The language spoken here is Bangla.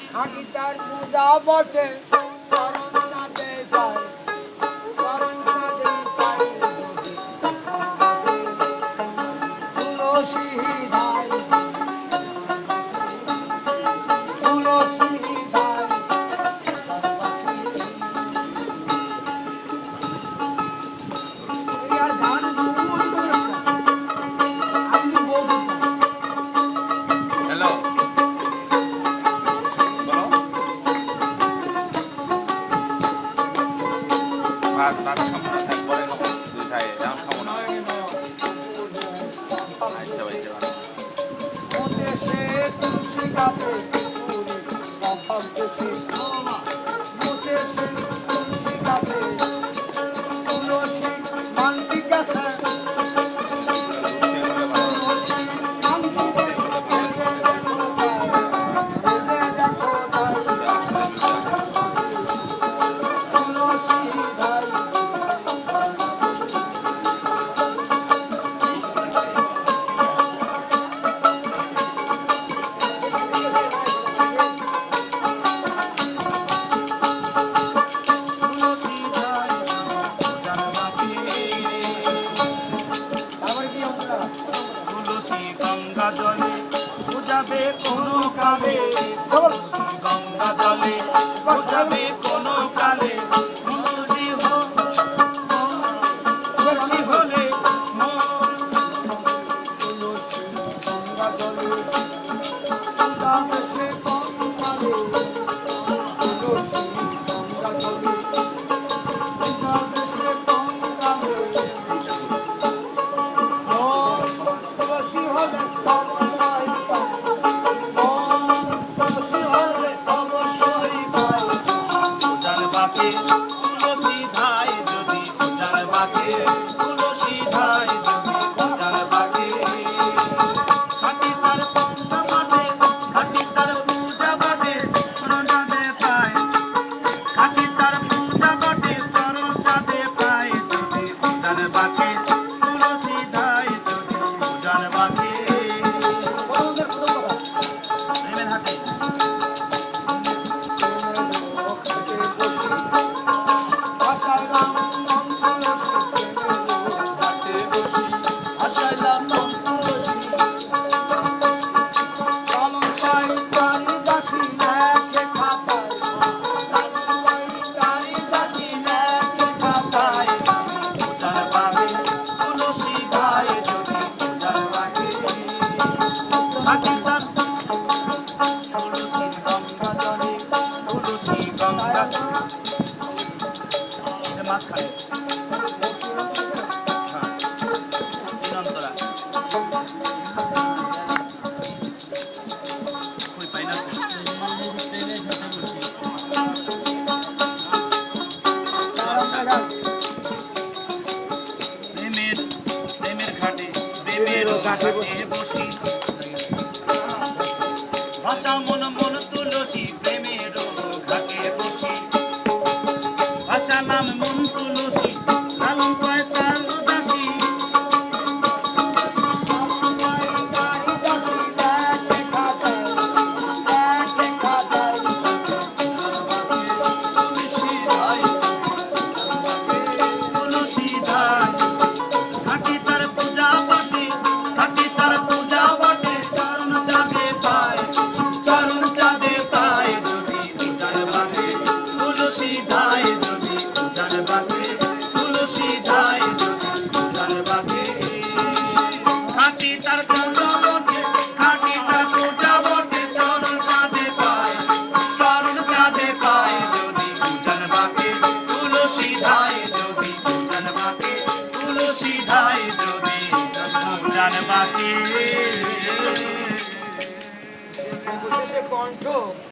খাঁটি তার পূজা বটে চরণ সাথে যায় চরণ সাথে পাই তুলসী ধাই তুলসী ধাই यार ध्यान दूर तो হ্যালো বলো ভাত ভাত খাবো না থাক পরে খাবো দুই খাই এখন খাবো না আচ্ছা ভাই দেশে তুলসী গাছে কখন খুশি দেশে তুলসী গাছে তুলসী মান্তি গাছে তুলসী গঙ্গা জলে বুঝাবে কোনো কালে তুলসী গঙ্গা জলে বুঝাবে কোনো কালে তুলসী তুলসী হলে পূজার বাকে তুলসী ধাই যদি পূজার বাকে তুলসী ধাই যদি পূজার বাকে খাটি তার পূজা বাটে খাটি তার পূজা বাটে চরণ চাঁদে পায় খাটি তার পূজা বাটে চরণ চাঁদে পায় যদি পূজার বাকে তুলসী ধাই যদি পূজার বাকে প্রেমের হাতে মাঝখানে প্রেমের ঘাটে প্রেমের ঘাটে বসি ভাষা মন মন তুলসী প্রেমের ঘাটে বসি ভাষা নাম মন তুলসী লালন কয় তার উদাসী কণ্ঠ